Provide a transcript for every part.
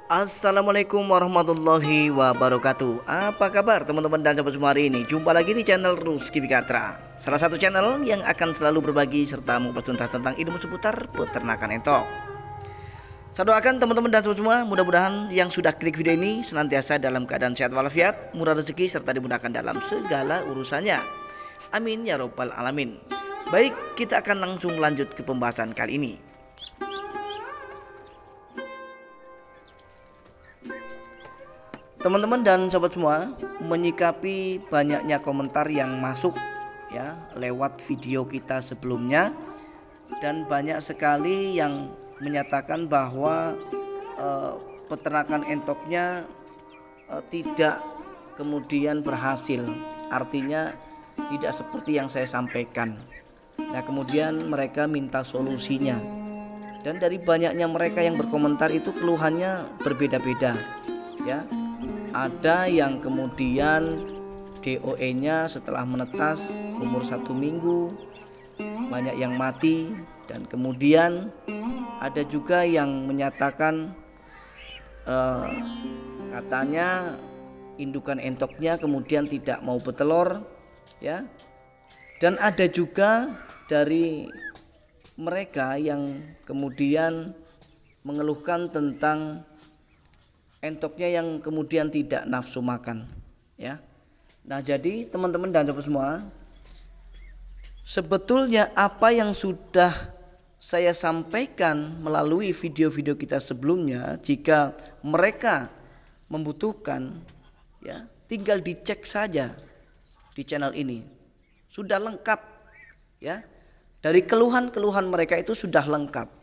Assalamualaikum warahmatullahi wabarakatuh. Apa kabar teman-teman dan sahabat semua hari ini? Jumpa lagi di channel Ruski Bikatra, salah satu channel yang akan selalu berbagi serta mempertuntas tentang ilmu seputar peternakan entok. Saya doakan teman-teman dan sahabat semua, mudah-mudahan yang sudah klik video ini senantiasa dalam keadaan sehat walafiat, murah rezeki serta dimudahkan dalam segala urusannya. Amin ya robbal alamin. Baik, kita akan langsung lanjut ke pembahasan kali ini. Teman-teman dan sobat semua, menyikapi banyaknya komentar yang masuk ya lewat video kita sebelumnya, dan banyak sekali yang menyatakan bahwa peternakan entoknya tidak kemudian berhasil, artinya tidak seperti yang saya sampaikan. Nah, kemudian mereka minta solusinya, dan dari banyaknya mereka yang berkomentar itu keluhannya berbeda-beda ya. Ada yang kemudian DOE-nya setelah menetas umur 1 minggu banyak yang mati, dan kemudian ada juga yang menyatakan katanya indukan entoknya kemudian tidak mau bertelur ya. Dan ada juga dari mereka yang kemudian mengeluhkan tentang entoknya yang kemudian tidak nafsu makan ya. Nah, jadi teman-teman dan sahabat semua, sebetulnya apa yang sudah saya sampaikan melalui video-video kita sebelumnya, jika mereka membutuhkan ya, tinggal dicek saja di channel ini. Sudah lengkap ya. Dari keluhan-keluhan mereka itu sudah lengkap.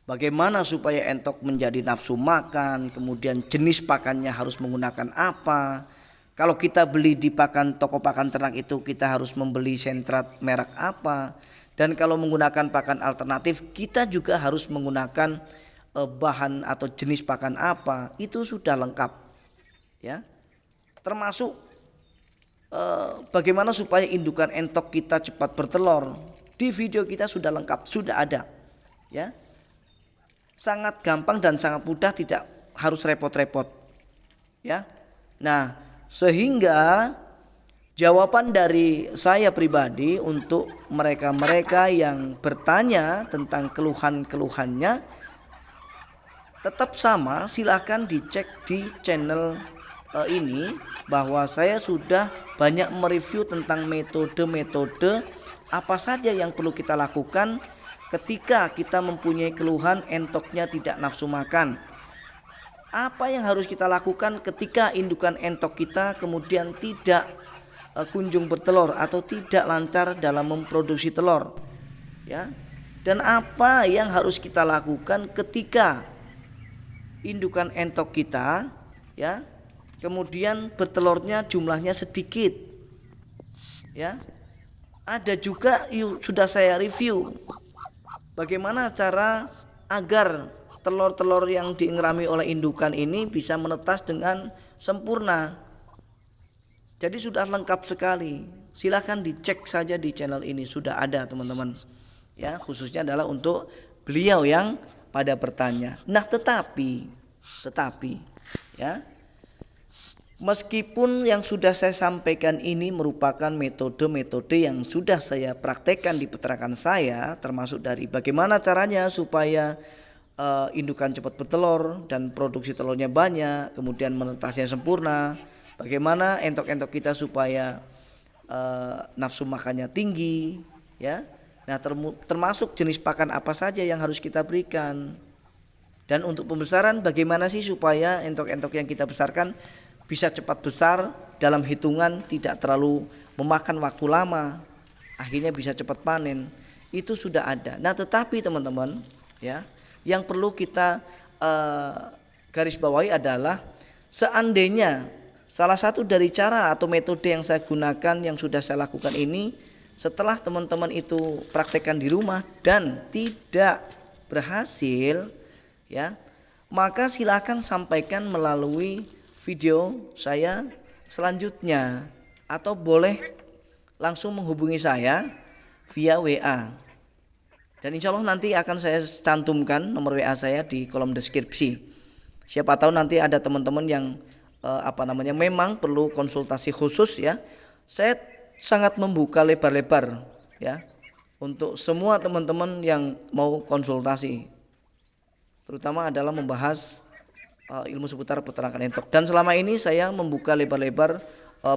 Bagaimana supaya entok menjadi nafsu makan, kemudian jenis pakannya harus menggunakan apa. Kalau kita beli di toko pakan ternak itu kita harus membeli sentrat merek apa. Dan kalau menggunakan pakan alternatif kita juga harus menggunakan bahan atau jenis pakan apa. Itu sudah lengkap ya. Termasuk bagaimana supaya indukan entok kita cepat bertelur. Di video kita sudah lengkap, sudah ada ya. Sangat gampang dan sangat mudah, tidak harus repot-repot ya. Nah, sehingga jawaban dari saya pribadi untuk mereka-mereka yang bertanya tentang keluhan-keluhannya tetap sama, silahkan dicek di channel ini bahwa saya sudah banyak mereview tentang metode-metode apa saja yang perlu kita lakukan ketika kita mempunyai keluhan entoknya tidak nafsu makan. Apa yang harus kita lakukan ketika indukan entok kita kemudian tidak kunjung bertelur atau tidak lancar dalam memproduksi telur ya. Dan apa yang harus kita lakukan ketika indukan entok kita ya kemudian bertelurnya jumlahnya sedikit ya. Ada juga sudah saya review bagaimana cara agar telur-telur yang diengerami oleh indukan ini bisa menetas dengan sempurna. Jadi sudah lengkap sekali. Silahkan dicek saja di channel ini, sudah ada teman-teman ya, khususnya adalah untuk beliau yang pada bertanya. Nah, tetapi ya, meskipun yang sudah saya sampaikan ini merupakan metode-metode yang sudah saya praktekkan di peternakan saya, termasuk dari bagaimana caranya supaya indukan cepat bertelur dan produksi telurnya banyak, kemudian menetasnya sempurna, bagaimana entok-entok kita supaya nafsu makannya tinggi ya. Nah, termasuk jenis pakan apa saja yang harus kita berikan, dan untuk pembesaran bagaimana sih supaya entok-entok yang kita besarkan bisa cepat besar dalam hitungan tidak terlalu memakan waktu lama, akhirnya bisa cepat panen. Itu sudah ada. Nah, tetapi teman-teman ya, yang perlu kita garis bawahi adalah seandainya salah satu dari cara atau metode yang saya gunakan yang sudah saya lakukan ini setelah teman-teman itu praktekkan di rumah dan tidak berhasil ya, maka silakan sampaikan melalui video saya selanjutnya, atau boleh langsung menghubungi saya via WA. Dan insya Allah nanti akan saya cantumkan nomor WA saya di kolom deskripsi. Siapa tahu nanti ada teman-teman yang memang perlu konsultasi khusus ya. Saya sangat membuka lebar-lebar ya untuk semua teman-teman yang mau konsultasi, terutama adalah membahas ilmu seputar peternakan entok. Dan selama ini saya membuka lebar-lebar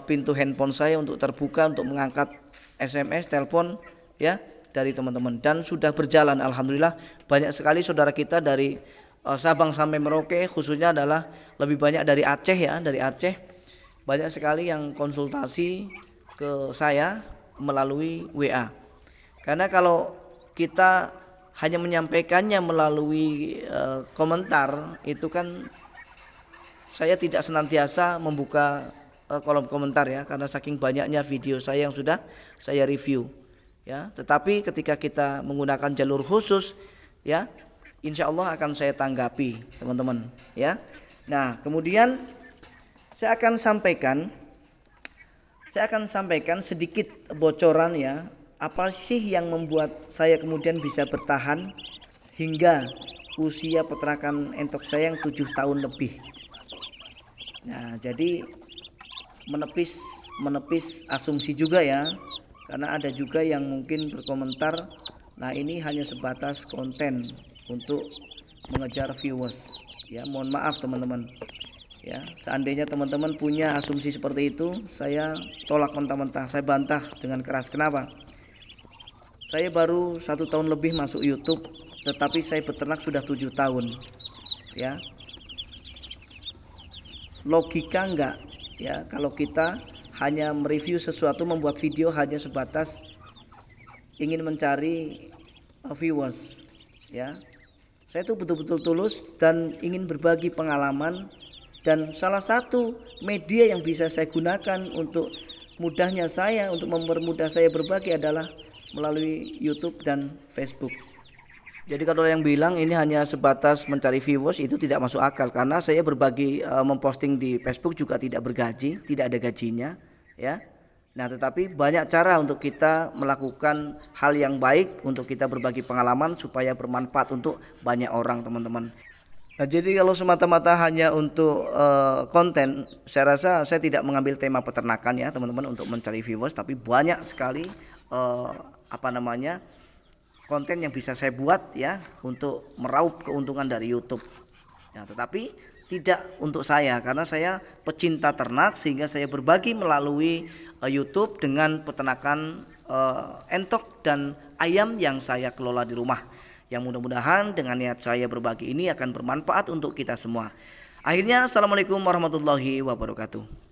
pintu handphone saya untuk terbuka untuk mengangkat SMS, telepon ya dari teman-teman, dan sudah berjalan alhamdulillah. Banyak sekali saudara kita dari Sabang sampai Merauke, khususnya adalah lebih banyak dari Aceh ya, dari Aceh. Banyak sekali yang konsultasi ke saya melalui WA. Karena kalau kita hanya menyampaikannya melalui komentar, itu kan saya tidak senantiasa membuka kolom komentar ya, karena saking banyaknya video saya yang sudah saya review ya. Tetapi ketika kita menggunakan jalur khusus ya, insya Allah akan saya tanggapi teman-teman ya. Nah kemudian saya akan sampaikan sedikit bocoran ya, apa sih yang membuat saya kemudian bisa bertahan hingga usia peternakan entok saya yang 7 tahun lebih. Nah jadi menepis asumsi juga ya, karena ada juga yang mungkin berkomentar, nah ini hanya sebatas konten untuk mengejar viewers ya. Mohon maaf teman-teman ya, seandainya teman-teman punya asumsi seperti itu, saya tolak mentah-mentah, saya bantah dengan keras. Kenapa? Saya baru 1 tahun lebih masuk YouTube, tetapi saya beternak sudah 7 tahun ya. Logika enggak ya kalau kita hanya mereview sesuatu, membuat video hanya sebatas ingin mencari viewers ya. Saya itu betul-betul tulus dan ingin berbagi pengalaman, dan salah satu media yang bisa saya gunakan untuk mudahnya saya, untuk mempermudah saya berbagi adalah melalui YouTube dan Facebook. Jadi kalau yang bilang ini hanya sebatas mencari viewers, itu tidak masuk akal, karena saya berbagi memposting di Facebook juga tidak bergaji, tidak ada gajinya ya. Nah tetapi banyak cara untuk kita melakukan hal yang baik, untuk kita berbagi pengalaman supaya bermanfaat untuk banyak orang teman-teman. Nah jadi kalau semata-mata hanya untuk konten, saya rasa saya tidak mengambil tema peternakan ya teman-teman untuk mencari viewers, tapi banyak sekali konten yang bisa saya buat ya untuk meraup keuntungan dari YouTube. Nah tetapi tidak untuk saya, karena saya pecinta ternak, sehingga saya berbagi melalui YouTube dengan peternakan entok dan ayam yang saya kelola di rumah, yang mudah-mudahan dengan niat saya berbagi ini akan bermanfaat untuk kita semua. Akhirnya assalamualaikum warahmatullahi wabarakatuh.